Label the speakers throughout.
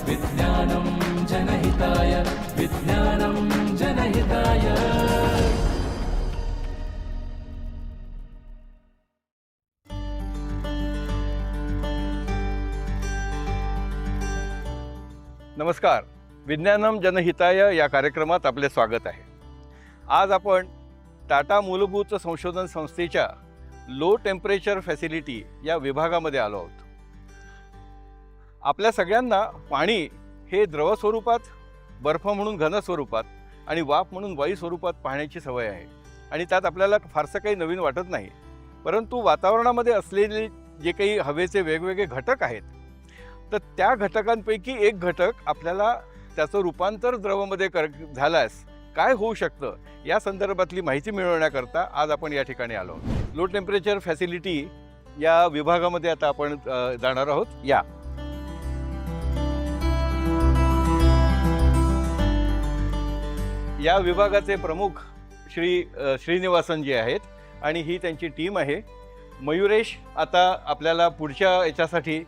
Speaker 1: विज्ञानं जनहिताय विज्ञानं जनहिताय।
Speaker 2: नमस्कार, विज्ञानम जनहिताय या कार्यक्रमात आपले स्वागत आहे। आज आपण टाटा मूलभूत संशोधन संस्थेच्या लो टेम्परेचर फॅसिलिटी या विभागामध्ये आलो आहोत। आपल्या सगळ्यांना पाणी हे द्रव स्वरूपात, बर्फ म्हणून घन स्वरूपात आणि वाफ म्हणून वायू स्वरूपात पाहण्याची सवय आहे आणि त्यात आपल्याला फारसं काही नवीन वाटत नाही। परंतु वातावरणामध्ये असलेले जे काही हवेचे वेगवेगळे घटक आहेत, तर त्या घटकांपैकी एक घटक आपल्याला त्याचं रूपांतर द्रवमध्ये झाल्यास काय होऊ शकतं या संदर्भातली माहिती मिळवण्याकरता आज आपण या ठिकाणी आलो आहोत। लो टेम्परेचर फॅसिलिटी या विभागामध्ये आता आपण जाणार आहोत। या विभागाचे प्रमुख श्रीनिवासन जी आहेत आणि ही त्यांची टीम आहे। मयुरेश आता आपल्याला पुढच्या याच्यासाठी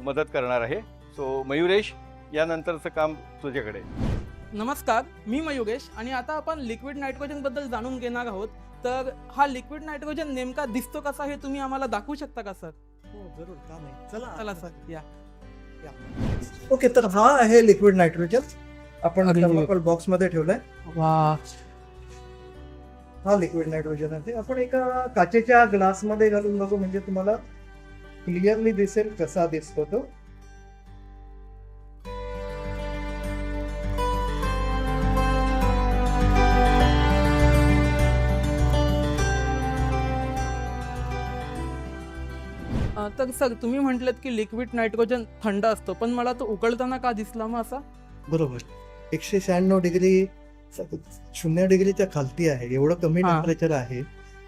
Speaker 2: मदत करणार आहे। सो मयुरेश, यानंतरचं काम तुझ्याकडे।
Speaker 3: नमस्कार, मी मयुरेश आणि आता आपण लिक्विड नायट्रोजन बद्दल जाणून घेणार आहोत। तर हा लिक्विड नायट्रोजन नेमका दिसतो कसा हे तुम्ही आम्हाला दाखवू शकता का सर?
Speaker 4: हो जरूर, का नाही। चला
Speaker 3: सर या।
Speaker 4: ओके, तर हा आहे लिक्विड नायट्रोजन, आपण
Speaker 3: अरे
Speaker 4: थर्मोकोल बॉक्स मध्ये ठेवलाय।
Speaker 3: वा,
Speaker 4: हा लिक्विड नायट्रोजन आहे। आपण एका काचेच्या ग्लास मध्ये घालून बघू, म्हणजे तुम्हाला क्लिअरली दिसेल कसा दिसतो तो।
Speaker 3: तर सर तुम्ही म्हटलं की लिक्विड नायट्रोजन थंड असतो, पण मला तो उकळताना का दिसला मग असा?
Speaker 4: बरोबर, 196 डिग्री 0 डिग्रीच्या खालती आहे, एवढं कमी टेम्परेचर आहे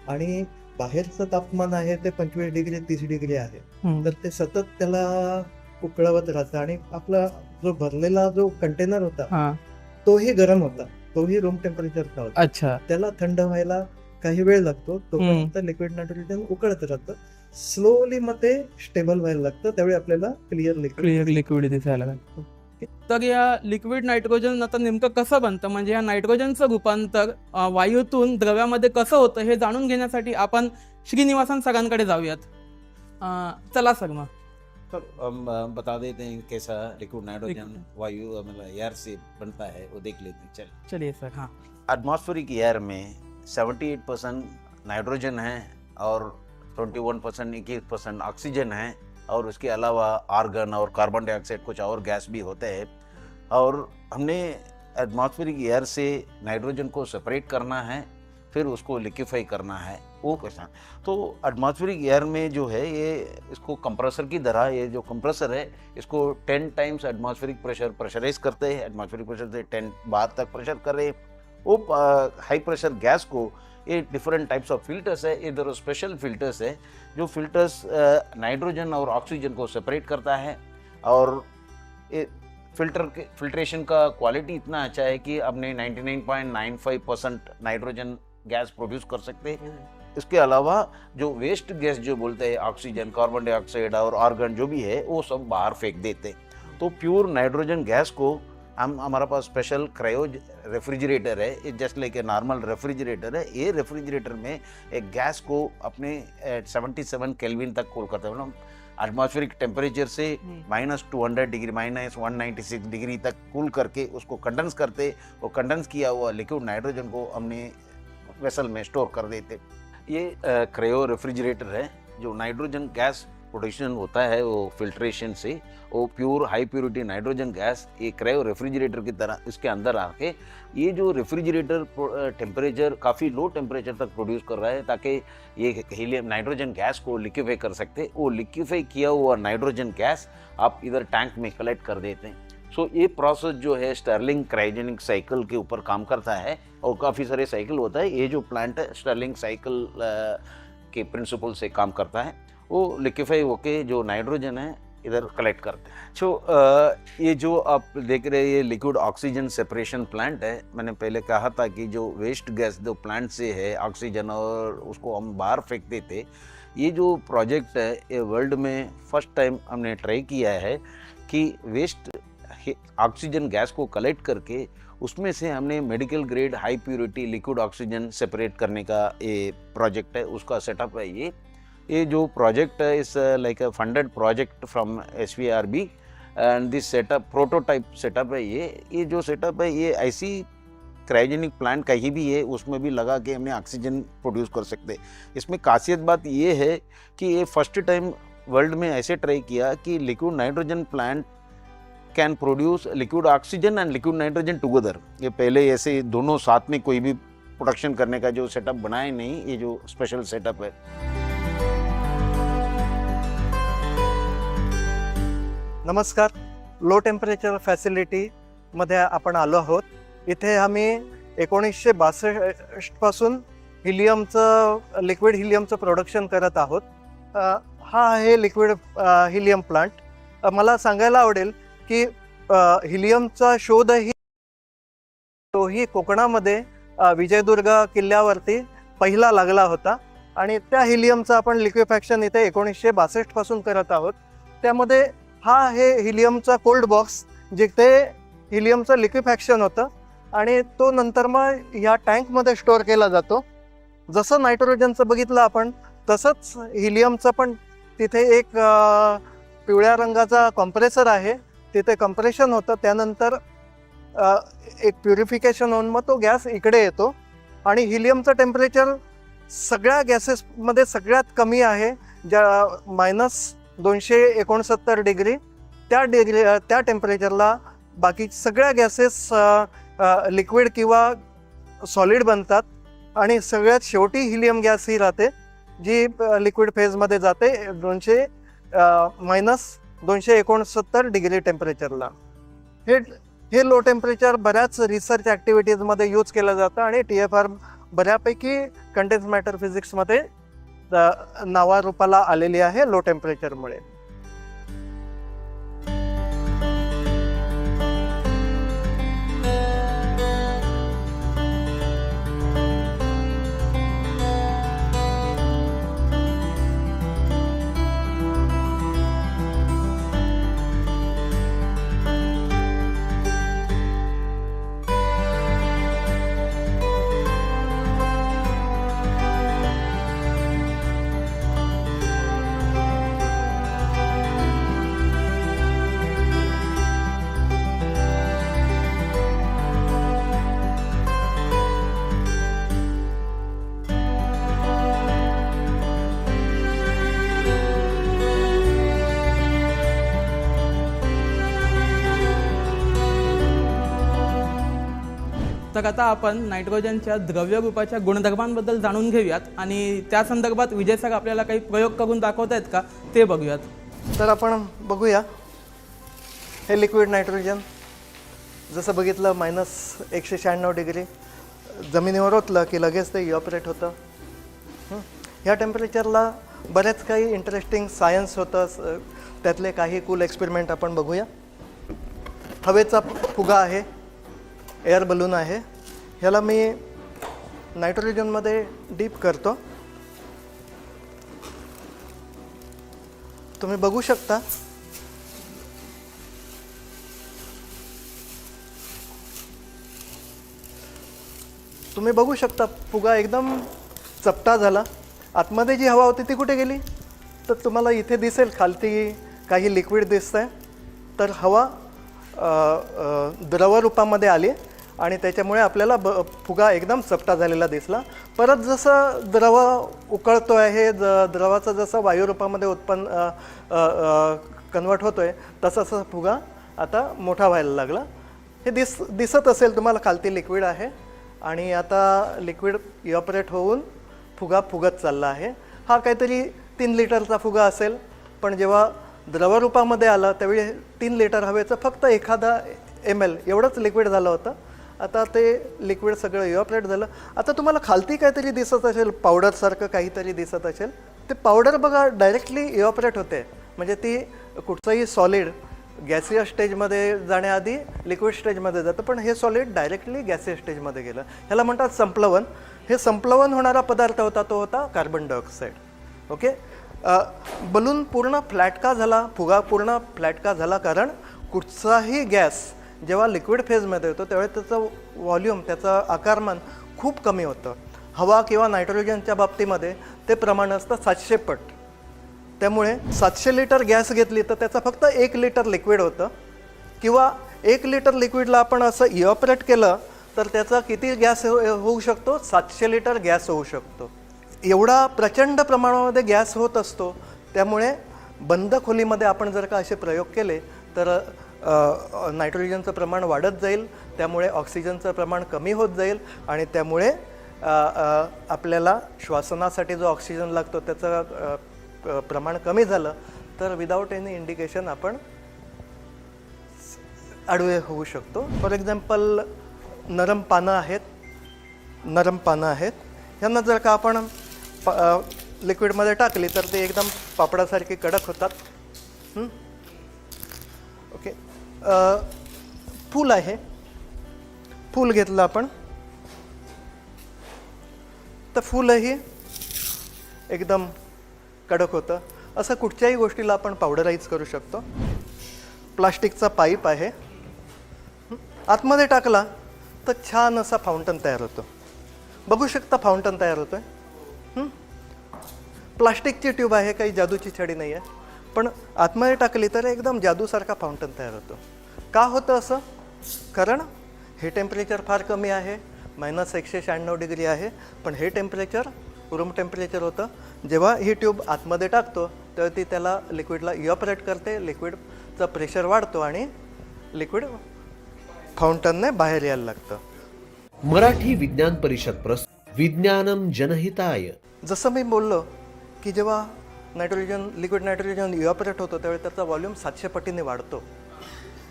Speaker 4: आणि बाहेरचं तापमान आहे ते 25 डिग्री 30 डिग्री आहे। तर ते सतत त्याला उकळवत राहतं आणि आपला जो भरलेला जो कंटेनर होता तोही गरम होता, तोही रूम टेम्परेचरचा होता।
Speaker 3: अच्छा,
Speaker 4: त्याला थंड व्हायला काही वेळ लागतो, तोपर्यंत लिक्विड नायट्रोजन उकळत राहतं। स्लोली मग ते स्टेबल व्हायला लागतं, त्यावेळी आपल्याला क्लिअर
Speaker 3: लिक्विड दिसायला लागतं। तर या लिक्विड नायट्रोजन आता नेमकं कसं बनतं, म्हणजे या नायट्रोजनचं रूपांतर वायूतून द्रव्यामध्ये कसं होतं हे जाणून घेण्यासाठी आपण श्रीनिवासन सरांकडे जाऊयात। चला सर मग
Speaker 5: हम बता देते हैं कैसा लिक्विड नाइट्रोजन वायु मतलब एयर से बनता है, वो देख लेते हैं।
Speaker 3: चलिए सर। हाँ,
Speaker 5: एटमॉस्फेरिक एयर में 78% नाइट्रोजन है और 21% 21% ऑक्सीजन है और उसके अलावा आर्गन और कार्बन डाइऑक्साइड कुछ और गैस भी होते हैं। और हमने एटमॉस्फेरिक एयर से नाइट्रोजन को सेपरेट करना है, फिर उसको लिक्विफाई करना है, वो कैसा। तो एटमॉस्फेरिक एयर में जो है ये इसको कंप्रेसर की तरह, ये जो कंप्रेसर है इसको 10 टाइम्स एटमॉस्फेरिक प्रेशराइज करते हैं। एटमॉस्फेरिक प्रेशर से 10 बार तक प्रेशर करें। वो हाई प्रेशर गैस को ये डिफरेंट टाइप्स ऑफ फिल्टर्स है, इधर स्पेशल फिल्टर्स है जो फिल्टर्स नाइट्रोजन और ऑक्सीजन को सेपरेट करता है। और ये फिल्ट्रेशन का क्वालिटी इतना अच्छा है कि अपने 99.95% नाइट्रोजन गैस प्रोड्यूस कर सकते हैं। इसके अलावा जो वेस्ट गैस जो बोलते हैं, ऑक्सीजन, कार्बन डाइऑक्साइड और आर्गन जो भी है, वो सब बाहर फेंक देते हैं। तो प्योर नाइट्रोजन गैस को हमारा पास स्पेशल क्रायो रेफ्रिजरेटर है, just like a normal refrigerator है। ये रेफ्रिजरेटर में एक गैस को अपने 77 केल्विन तक कूल करते हैं, मतलब एटमॉस्फेरिक टेम्परेचर से -200 डिग्री, -196 डिग्री तक कूल करके उसको कंडेंस करते। वो कंडेंस किया हुआ लिक्विड नाइट्रोजन को हमने वेसल में स्टोर कर देते। ये क्रायो रेफ्रिजरेटर है। जो नाइट्रोजन गैस प्रोडक्शन होता है वो फिल्ट्रेशन से, वो प्योर हाई प्योरिटी नाइट्रोजन गैस ये क्रायो रेफ्रिजरेटर की तरह इसके अंदर आके ये जो रेफ्रिजरेटर टेम्परेचर काफ़ी लो टेम्परेचर तक प्रोड्यूस कर रहा है, ताकि ये हीलियम नाइट्रोजन गैस को लिक्विफाई कर सकते। वो लिक्विफाई किया हुआ नाइट्रोजन गैस आप इधर टैंक में कलेक्ट कर देते हैं। सो ये प्रोसेस जो है स्टर्लिंग क्रायोजेनिक साइकिल के ऊपर काम करता है और काफ़ी सारे साइकिल होता है। ये जो प्लांट है स्टर्लिंग साइकिल के प्रिंसिपल से काम करता है। वो लिक्विफाई होके जो नाइट्रोजन है इधर कलेक्ट करते हैं। सो ये जो आप देख रहे हैं ये लिक्विड ऑक्सीजन सेपरेशन प्लांट है। मैंने पहले कहा था कि जो वेस्ट गैस जो प्लांट से है ऑक्सीजन और उसको हम बाहर फेंक देते, ये जो प्रोजेक्ट है ये वर्ल्ड में फर्स्ट टाइम हमने ट्राई किया है कि वेस्ट ऑक्सीजन गैस को कलेक्ट करके उसमें से हमने मेडिकल ग्रेड हाई प्योरिटी लिक्विड ऑक्सीजन सेपरेट करने का ये प्रोजेक्ट है, उसका सेटअप है। ये जो प्रोजेक्ट है is like a funded project from SVRB and this setup prototype setup है। ये जो सेटअप है ये ऐसी क्रायोजेनिक प्लांट कहीं भी है उसमें भी लगा के हमने ऑक्सीजन प्रोड्यूस कर सकते हैं। इसमें खासियत बात ये है कि ये फर्स्ट टाइम वर्ल्ड में ऐसे ट्राई किया कि liquid nitrogen plant can produce liquid oxygen end liquid nitrogen together. ये पहले ऐसे दोनों साथ में कोई भी प्रोडक्शन करने का जो सेटअप बनाए नहीं, ये जो स्पेशल सेटअप है।
Speaker 4: नमस्कार, लो टेम्परेचर फॅसिलिटीमध्ये आपण आलो आहोत। इथे आम्ही 1962 पासून हिलियमचं लिक्विड हिलियमचं प्रोडक्शन करत आहोत। हा आहे लिक्विड हिलियम प्लांट। मला सांगायला आवडेल की हिलियमचा शोधही तोही कोकणामध्ये विजयदुर्ग किल्ल्यावरती पहिला लागला होता आणि त्या हिलियमचं आपण लिक्विफॅक्शन इथे 1962 पासून करत आहोत। त्यामध्ये हा आहे हिलियमचा कोल्ड बॉक्स, जिथे हिलियमचं लिक्विफॅक्शन होतं आणि तो नंतर मग ह्या टँकमध्ये स्टोअर केला जातो। जसं नायट्रोजनचं बघितलं आपण तसंच हिलियमचं पण तिथे एक पिवळ्या रंगाचा कॉम्प्रेसर आहे, तिथे कम्प्रेशन होतं, त्यानंतर एक प्युरिफिकेशन होऊन मग तो गॅस इकडे येतो आणि हिलियमचं टेम्परेचर सगळ्या गॅसेसमध्ये सगळ्यात कमी आहे, ज्या -269 डिग्री। त्या टेम्परेचरला बाकी सगळ्या गॅसेस लिक्विड किंवा सॉलिड बनतात आणि सगळ्यात शेवटी हिलियम गॅस ही राहते जी लिक्विड फेजमध्ये जाते -269 डिग्री टेम्परेचरला। हे लो टेम्परेचर बऱ्याच रिसर्च ॲक्टिव्हिटीजमध्ये यूज केलं जातं आणि TFR बऱ्यापैकी कंडेन्स मॅटर फिजिक्समध्ये नावारूपाला आलेली आहे लो टेम्परेचरमुळे।
Speaker 3: तर आता आपण नायट्रोजनच्या द्रव्य रूपाच्या गुणधर्मांबद्दल जाणून घेऊयात आणि त्या संदर्भात विजय सर आपल्याला काही प्रयोग करून दाखवत आहेत का ते बघूयात।
Speaker 4: तर आपण बघूया, हे लिक्विड नायट्रोजन जसं बघितलं -196 डिग्री जमिनीवर ओतलं की लगेच ते इव्हॅपोरेट होतं। ह्या टेम्परेचरला बरेच काही इंटरेस्टिंग सायन्स होतं, त्यातले काही कूल एक्सपेरिमेंट आपण बघूया। हवेचा फुगा आहे, एअर बलून आहे, ह्याला मी नायट्रोजनमध्ये डीप करतो। तुम्ही बघू शकता फुगा एकदम चपटा झाला। आतमध्ये जी हवा होती ती कुठे गेली तर तुम्हाला इथे दिसेल खालती काही लिक्विड दिसतंय, तर हवा द्रव रूपामध्ये आली आणि त्याच्यामुळे आपल्याला फुगा एकदम चपटा झालेला दिसला। परत जसं द्रव उकळतो आहे, द्रवाचा जसं वायू रूपामध्ये कन्वर्ट होतोय तसा फुगा आता मोठा व्हायला लागला। हे दिसत असेल तुम्हाला, खालती लिक्विड आहे आणि आता लिक्विड इव्हॅपोरेट होऊन फुगा फुगत चालला आहे। हा काहीतरी 3 लिटरचा फुगा असेल, पण जेव्हा द्रव रूपामध्ये आला त्यावेळी 3 लिटर हवेचं फक्त 1 ml एवढंच लिक्विड झालं होतं। आता ते लिक्विड सगळं इव्हॅपोरेट झालं। आता तुम्हाला खालती काहीतरी दिसत असेल, पावडरसारखं काहीतरी दिसत असेल, ते पावडर बघा डायरेक्टली इव्हॅपोरेट होते, म्हणजे ती कुठचंही सॉलिड गॅसियस स्टेजमध्ये जाण्याआधी लिक्विड स्टेजमध्ये जातं, पण हे सॉलिड डायरेक्टली गॅसियस स्टेजमध्ये गेलं। ह्याला म्हणतात संप्लवन। हे संप्लवन होणारा पदार्थ होता तो होता कार्बन डायऑक्साईड। ओके, बलून पूर्ण फ्लॅट का झाला, फुगा पूर्ण फ्लॅट का झाला, कारण कुठचाही गॅस जेव्हा लिक्विड फेजमध्ये येतो त्यावेळेस त्याचं व्हॉल्यूम, त्याचं आकारमान खूप कमी होतं. हवा किंवा नायट्रोजनच्या बाबतीमध्ये ते प्रमाण असतं 700 पट. त्यामुळे 700 लिटर गॅस घेतली तर त्याचं फक्त 1 लिटर लिक्विड होतं, किंवा 1 लिटर लिक्विडला आपण असं इव्हॅपोरेट केलं तर त्याचा किती गॅस होऊ शकतो? 700 लिटर गॅस होऊ शकतो. एवढा प्रचंड प्रमाणामध्ये गॅस होत असतो. त्यामुळे बंद खोलीमध्ये आपण जर का असे प्रयोग केले तर नायट्रोजनचं प्रमाण वाढत जाईल, त्यामुळे ऑक्सिजनचं प्रमाण कमी होत जाईल आणि त्यामुळे आपल्याला श्वासनासाठी जो ऑक्सिजन लागतो त्याचं प्रमाण कमी झालं तर विदाऊट एनी इंडिकेशन आपण आडवे होऊ शकतो. फॉर एक्झाम्पल नरम पानं आहेत, ह्यांना जर का आपण लिक्विडमध्ये टाकली तर ते एकदम पापडासारखी कडक होतात. ओके. फूल आहे, फूल घेतलं आपण तर फूलही एकदम कडक होतं. असं कुठच्याही गोष्टीला आपण पावडराईज करू शकतो. प्लास्टिकचा पाईप आहे, आतमध्ये टाकला तर छान असा फाउंटन तयार होतो. बघू शकता फाउंटन तयार होतोय. प्लास्टिकची ट्यूब आहे, काही जादूची छडी नाही आहे, पण आतमध्ये टाकली तर एकदम जादूसारखा फाउंटन तयार होतो. का होतं असं? कारण हे टेम्परेचर फार कमी आहे, -196 डिग्री आहे, पण हे टेम्परेचर रूम टेम्परेचर होतं. जेव्हा ही ट्यूब आतमध्ये टाकतो तर ती त्याला लिक्विडला इव्हॅपोरेट करते, लिक्विडचं प्रेशर वाढतो आणि लिक्विड फाउंटनने बाहेर यायला लागतं.
Speaker 6: मराठी विज्ञान परिषद प्रस्तुत विज्ञानम जनहिताय.
Speaker 4: जसं मी बोललो की जेव्हा लिक्विड नायट्रोजन इव्हॅपोरेट होतो त्यावेळी त्याचा व्हॉल्यूम 700 पटीने वाढतो.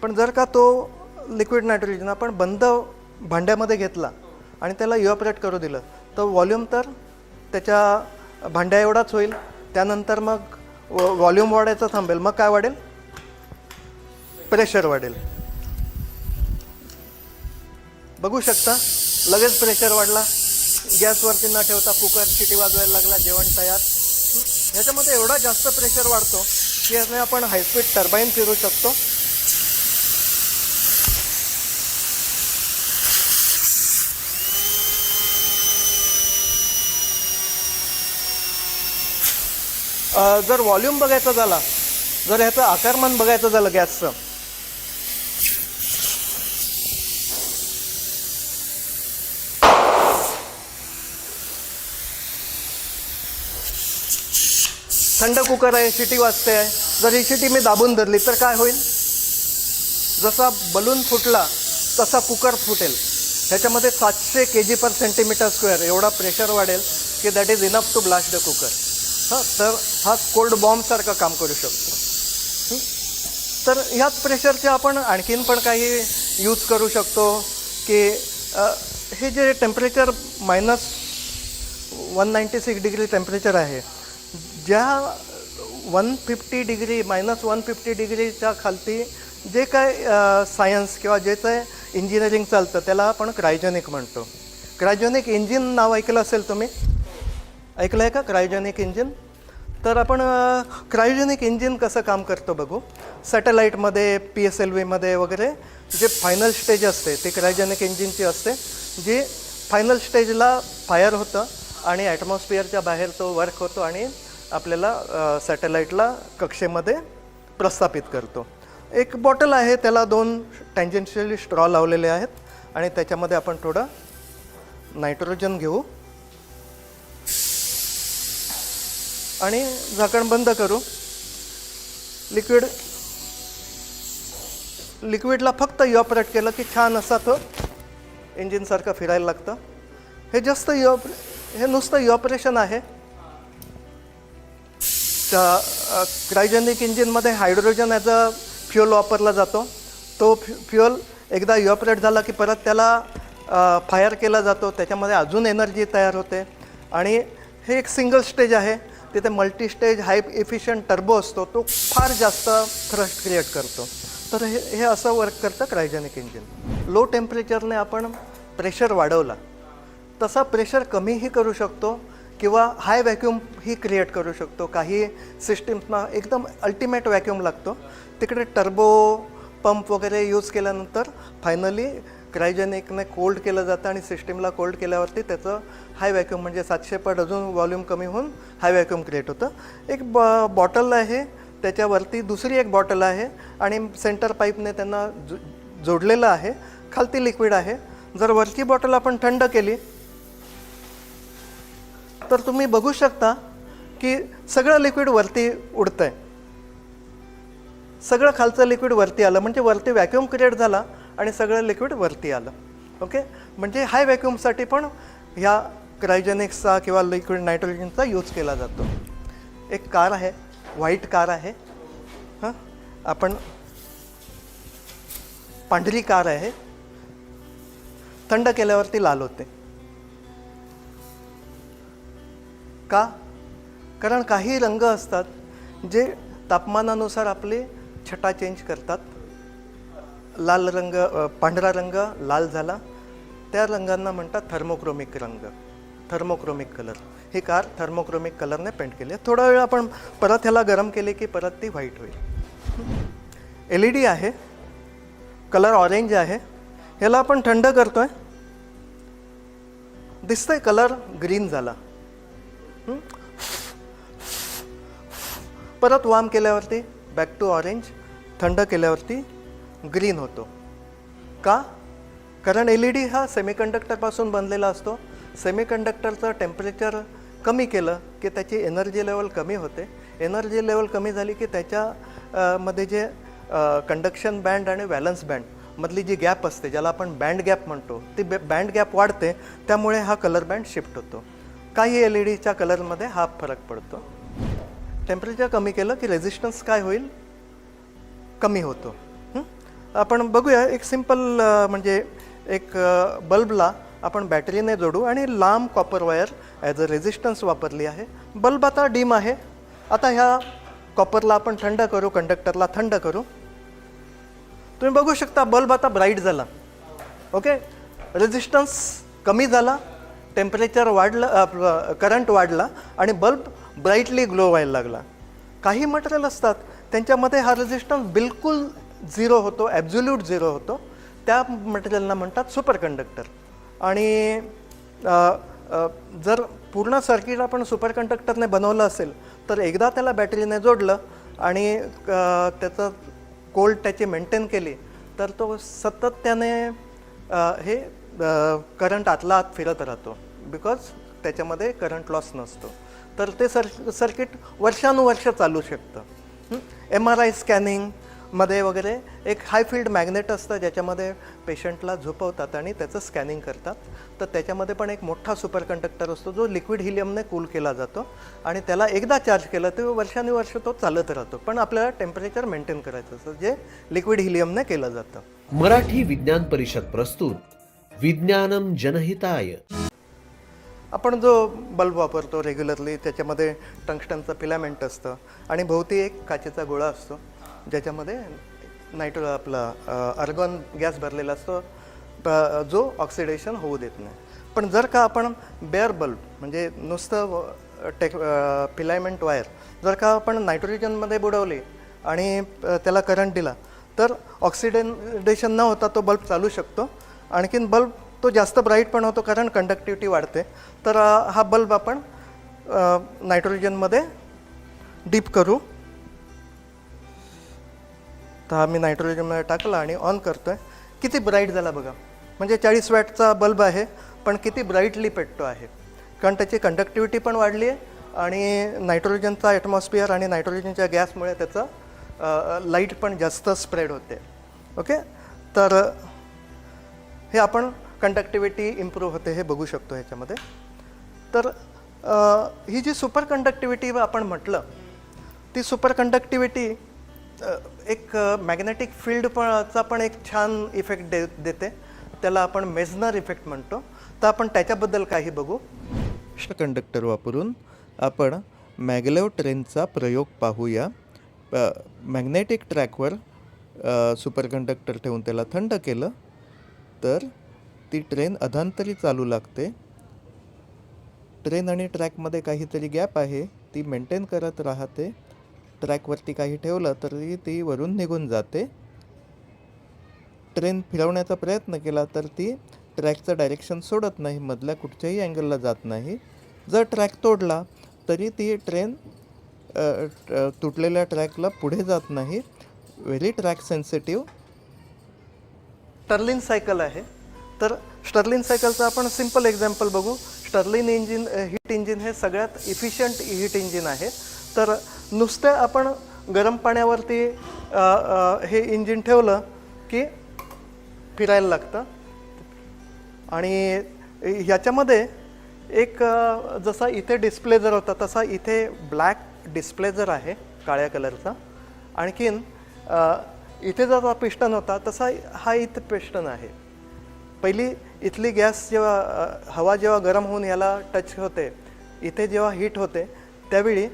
Speaker 4: पण जर का तो लिक्विड नायट्रोजन आपण बंद भांड्यामध्ये घेतला आणि त्याला इव्हॅपोरेट करू दिलं तर व्हॉल्यूम तर त्याच्या भांड्या एवढाच होईल. त्यानंतर मग व्हॉल्यूम वाढायचं थांबेल. मग काय वाढेल? प्रेशर वाढेल. बघू शकता लगेच प्रेशर वाढला. गॅसवरती न ठेवता कुकर शिटी वाजवायला लागला, जेवण तयार. ह्याच्यामध्ये एवढा जास्त प्रेशर वाढतो की याने आपण हायस्पीड टर्बाईन फिरू शकतो. जर व्हॉल्यूम बघायचा झाला, जर ह्याचं आकारमान बघायचं झालं गॅसचं, थंड कुकर आहे, शिटी वाजते आहे. जर ही शिटी मी दाबून धरली तर काय होईल? जसा बलून फुटला तसा कुकर फुटेल. ह्याच्यामध्ये 700 kg/cm² एवढा प्रेशर वाढेल की that is enough to blast the cooker. तर हा कोल्ड बॉम्बसारखं काम करू शकतो. तर ह्याच प्रेशरचे आपण आणखीन पण काही यूज करू शकतो की हे जे टेम्परेचर -196 डिग्री टेम्परेचर आहे, ज्या 150 डिग्री -150 डिग्रीच्या खालती जे काय सायन्स किंवा जे काय इंजिनिअरिंग चालतं त्याला आपण क्रायोजेनिक म्हणतो. क्रायोजेनिक इंजिन नाव ऐकलं असेल तुम्ही, ऐकलं आहे का क्रायोजेनिक इंजिन? तर आपण क्रायोजेनिक इंजिन कसं काम करतो बघू. सॅटेलाईटमध्ये, PSLVमध्ये वगैरे जे फायनल स्टेज असते ते क्रायोजेनिक इंजिनची असते, जी फायनल स्टेजला फायर होतं आणि ॲटमॉस्फिअरच्या बाहेर तो वर्क होतो आणि आपल्याला सॅटेलाईटला कक्षेमध्ये प्रस्थापित करतो. एक बॉटल आहे, त्याला 2 टँजेन्शियली स्ट्रॉ लावलेले आहेत आणि त्याच्यामध्ये आपण थोडं नायट्रोजन घेऊ आणि झाकण बंद करू. लिक्विडला फक्त इव्हॅपोरेट केलं की छान असा तो इंजिनसारखं फिरायला लागतं. हे हे नुसतं इव्हॅपोरेशन आहे. क्रायोजेनिक इंजिनमध्ये हायड्रोजन ॲज अ फ्युअल वापरला जातो. तो फ्युअल एकदा इव्हॅपोरेट झाला की परत त्याला फायर केला जातो, त्याच्यामध्ये अजून एनर्जी तयार होते आणि हे एक सिंगल स्टेज आहे. तिथे मल्टी स्टेज हाय इफिशियंट टर्बो असतो, तो फार जास्त थ्रस्ट क्रिएट करतो. तर हे असं वर्क करतं क्रायोजेनिक इंजिन. लो टेम्परेचरने आपण प्रेशर वाढवला तसा प्रेशर कमीही करू शकतो किंवा हाय व्हॅक्यूमही क्रिएट करू शकतो. काही सिस्टीम्सना एकदम अल्टिमेट व्हॅक्यूम लागतो, तिकडे टर्बो पंप वगैरे यूज केल्यानंतर फायनली क्रायोजेनिकने कोल्ड केलं जातं आणि सिस्टीमला कोल्ड केल्यावरती त्याचं हाय व्हॅक्यूम म्हणजे 700 पट अजून व्हॉल्यूम कमी होऊन हाय व्हॅक्यूम क्रिएट होतं. एक बॉटल आहे, त्याच्यावरती दुसरी एक बॉटल आहे आणि सेंटर पाईपने त्यांना जोडलेलं आहे. खालती लिक्विड आहे. जर वरची बॉटल आपण थंड केली तर तुम्ही बघू शकता की सगळं लिक्विड वरती उडतं आहे. सगळं खालचं लिक्विड वरती आलं म्हणजे वरती व्हॅक्यूम क्रिएट झाला आणि सगळं लिक्विड वरती आलं. ओके, म्हणजे हाय व्हॅक्यूमसाठी पण ह्या क्रायोजेनिक्सचा किंवा लिक्विड नायट्रोजनचा यूज केला जातो. एक कार आहे, व्हाईट कार आहे. हां, आपण पांढरी कार आहे. थंड केल्यावरती लाल होते. का? कारण काही रंग असतात जे तापमानानुसार आपली छटा चेंज करतात. लाल रंग, पांढरा रंग लाल झाला, त्या रंगांना म्हणतात थर्मोक्रोमिक रंग, थर्मोक्रोमिक कलर. ही कार थर्मोक्रोमिक कलरने पेंट केली आहे. थोडा वेळ आपण परत ह्याला गरम केले की परत ती व्हाईट होईल. LED आहे, कलर ऑरेंज आहे. ह्याला आपण थंड करतोय, दिसतंय कलर ग्रीन झाला. परत वार्म केल्यावरती बॅक टू ऑरेंज, थंड केल्यावरती ग्रीन होतो. का? कारण LED हा सेमीकंडक्टरपासून बनलेला असतो. सेमीकंडक्टरचं टेम्परेचर कमी केलं की त्याची एनर्जी लेवल कमी होते. एनर्जी लेवल कमी झाली की त्याच्या मध्ये जे कंडक्शन बँड आणि व्हॅलन्स बँड मधली जी गॅप असते, ज्याला आपण बँड गॅप म्हणतो, ती बँड गॅप वाढते. त्यामुळे हा कलर बँड शिफ्ट होतो. काही LEDच्या कलरमध्ये हा फरक पडतो. टेम्परेचर कमी केलं की रेझिस्टन्स काय होईल? कमी होतो. आपण बघूया एक सिंपल म्हणजे एक बल्बला आपण बॅटरीने जोडू आणि लांब copper wire as a resistance वापरली आहे. बल्ब आता डीम आहे. आता ह्या कॉपरला आपण थंड करू, कंडक्टरला थंड करू. तुम्ही बघू शकता बल्ब आता ब्राईट झाला. ओके, रेझिस्टन्स कमी झाला, टेम्परेचर वाढलं, करंट वाढला आणि बल्ब ब्राईटली ग्लो व्हायला लागला. काही मटेरियल असतात त्यांच्यामध्ये हा रेझिस्टन्स बिलकुल झिरो होतो, ॲब्झोल्यूट झिरो होतो. त्या मटेरियलला म्हणतात सुपर कंडक्टर. आणि जर पूर्ण सर्किट आपण सुपर कंडक्टरने बनवलं असेल तर एकदा त्याला बॅटरीने जोडलं आणि त्याचं कोल्ड त्याची मेंटेन केली तर तो सतत त्याने हे करंट आतला आत फिरत राहतो. बिकॉज त्याच्यामध्ये करंट लॉस नसतो. तर ते सर्किट वर्षानुवर्ष चालू शकतं. MRI स्कॅनिंगमध्ये वगैरे एक हाय फील्ड मॅग्नेट असतं ज्याच्यामध्ये पेशंटला झोपवतात आणि त्याचं स्कॅनिंग करतात. तर त्याच्यामध्ये पण एक मोठा सुपर कंडक्टर असतो जो लिक्विड हिलियमने कूल केला जातो आणि त्याला एकदा चार्ज केला तर वर्षानुवर्ष तो चालत राहतो. पण आपल्याला टेम्परेचर मेंटेन करायचं असतं जे लिक्विड हिलियमने केलं जातं.
Speaker 6: मराठी विज्ञान परिषद प्रस्तुत विज्ञानम जनहिताय.
Speaker 4: आपण जो बल्ब वापरतो रेग्युलरली त्याच्यामध्ये टंगस्टनचं फिलामेंट असतं आणि भोवती एक काचेचा गोळा असतो ज्याच्यामध्ये आपला आर्गॉन गॅस भरलेला असतो जो ऑक्सिडेशन होऊ देत नाही. पण जर का आपण बेअर बल्ब म्हणजे नुसतं फिलामेंट वायर जर का आपण नायट्रोजनमध्ये बुडवली आणि त्याला करंट दिला तर ऑक्सिडेशन न होता तो बल्ब चालू शकतो. आणखीन बल्ब तो जास्त ब्राईट पण होतो कारण कंडक्टिव्हिटी वाढते. तर हा बल्ब आपण नायट्रोजनमध्ये डीप करू. तर हा मी नायट्रोजनमध्ये टाकला आणि ऑन करतो आहे. किती ब्राईट झाला बघा. म्हणजे 40 वॅटचा बल्ब आहे पण किती ब्राईटली पेटतो आहे कारण त्याची कंडक्टिव्हिटी पण वाढली आहे आणि नायट्रोजनचा ॲटमॉस्फिअर आणि नायट्रोजनच्या गॅसमुळे त्याचं लाईट पण जास्त स्प्रेड होते. ओके, तर हे आपण कंडक्टिव्हिटी इम्प्रूव्ह होते हे बघू शकतो ह्याच्यामध्ये. तर ही जी सुपर कंडक्टिव्हिटी आपण म्हटलं ती सुपर कंडक्टिव्हिटी एक मॅग्नेटिक फील्डचा पण एक छान इफेक्ट देते. त्याला आपण मेझनर इफेक्ट म्हणतो. तर आपण त्याच्याबद्दल काही बघू. कंडक्टर वापरून आपण मॅग्लेव ट्रेनचा प्रयोग पाहूया. मॅग्नेटिक ट्रॅकवर सुपर कंडक्टर ठेवून त्याला थंड केलं तर ती ट्रेन अधांतरी चालू लागते. ट्रेन आणि ट्रॅकमध्ये काहीतरी गॅप आहे ती मेंटेन करत राहते. ट्रॅकवरती काही ठेवलं तरी ती वरून निघून जाते. ट्रेन फिरवण्याचा प्रयत्न केला तर ती ट्रॅकचं डायरेक्शन सोडत नाही, मधल्या कुठच्याही अँगलला जात नाही. जर ट्रॅक तोडला तरी ती ट्रेन तुटलेल्या ट्रॅकला पुढे जात नाही. Very track sensitive. Stalin cycle आहे. तर स्टर्लिन सायकलचं आपण सिम्पल एक्झाम्पल बघू. स्टर्लिन इंजिन, हीट इंजिन हे सगळ्यात इफिशियंट हीट इंजिन आहे. तर नुसतं आपण गरम पाण्यावरती हे इंजिन ठेवलं की फिरायला लागतं. आणि ह्याच्यामध्ये एक जसा इथे डिस्प्ले जर होता तसा इथे ब्लॅक डिस्प्ले जर आहे काळ्या कलरचा. आणखीन इथे जसा पिस्टन होता तसा हा इथे पिस्टन आहे. पहिली इथली गॅस जेव्हा हवा जेव्हा गरम होऊन याला टच होते, इथे जेव्हा हीट होते त्यावेळी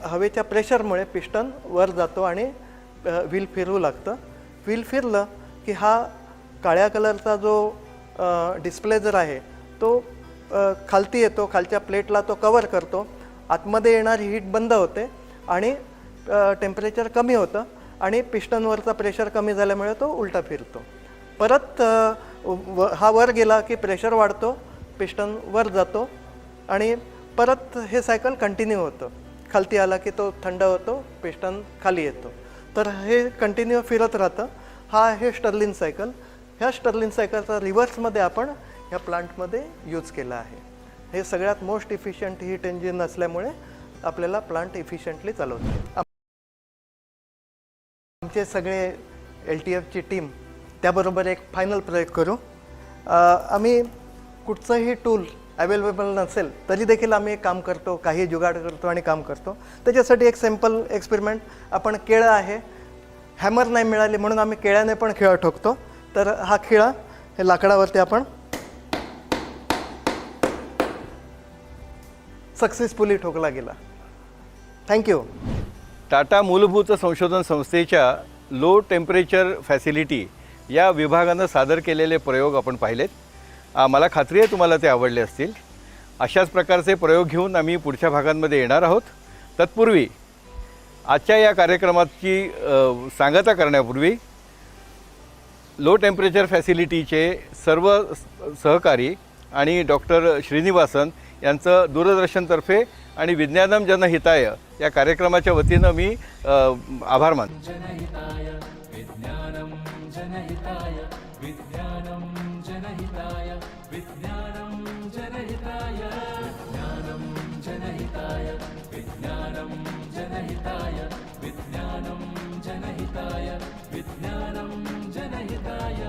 Speaker 4: हवेच्या प्रेशरमुळे पिस्टन वर जातो आणि व्हील फिरवू लागतं. व्हील फिरलं की हा काळ्या कलरचा जो डिस्प्ले जर आहे तो खालती येतो, खालच्या प्लेटला तो कवर करतो. आतमध्ये येणारी हीट बंद होते आणि टेम्परेचर कमी होतं आणि पिस्टनवरचा प्रेशर कमी झाल्यामुळे तो उलटा फिरतो. परत हा वर गेला की प्रेशर वाढतो, पिस्टन वर जातो आणि परत हे सायकल कंटिन्यू होतं. खालती आला की तो थंड होतो, पिस्टन खाली येतो. तर हे कंटिन्यू फिरत राहतं. हा आहे स्टर्लिन सायकल. ह्या स्टर्लिन सायकलचा रिव्हर्समध्ये आपण ह्या प्लांटमध्ये यूज केला आहे. हे सगळ्यात मोस्ट इफिशियंट हीट इंजिन असल्यामुळे आपल्याला प्लांट इफिशियंटली चालवते. आमचे सगळे LTFची टीम त्याबरोबर एक फायनल प्रयोग करू. आम्ही कुठचंही टूल अवेलेबल नसेल तरी देखील आम्ही काम करतो, काही जुगाड करतो आणि काम करतो. त्याच्यासाठी एक सिम्पल एक्सपेरिमेंट. आपण केळं आहे, हॅमर नाही मिळाली म्हणून आम्ही केळ्याने पण खिळा ठोकतो. तर हा खिळा हे लाकडावरती आपण सक्सेसफुली ठोकला गेला. थँक्यू.
Speaker 2: टाटा मूलभूत संशोधन संस्थेच्या लो टेम्परेचर फॅसिलिटी या विभागानं सादर केलेले प्रयोग आपण पाहिलेत. मला खात्री आहे तुम्हाला ते आवडले असतील. अशाच प्रकारचे प्रयोग घेऊन आम्ही पुढच्या भागांमध्ये येणार आहोत. तत्पूर्वी आजच्या या कार्यक्रमाची सांगता करण्यापूर्वी लो टेम्परेचर फॅसिलिटीचे सर्व सहकारी आणि डॉक्टर श्रीनिवासन यांचं दूरदर्शनतर्फे आणि विज्ञानम जनहिताय या कार्यक्रमाच्या वतीनं मी आभार मानतो.
Speaker 1: जनहिताय विज्ञानं जनहिताय विज्ञानं जनहिताय विज्ञानं जनहिताय विज्ञानं जनहिताय विज्ञानं जनहिताय विज्ञानं जनहिताय विज्ञानं जनहिताय.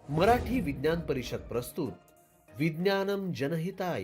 Speaker 6: मराठी विज्ञान परिषद प्रस्तुत विज्ञानम जनहिताय.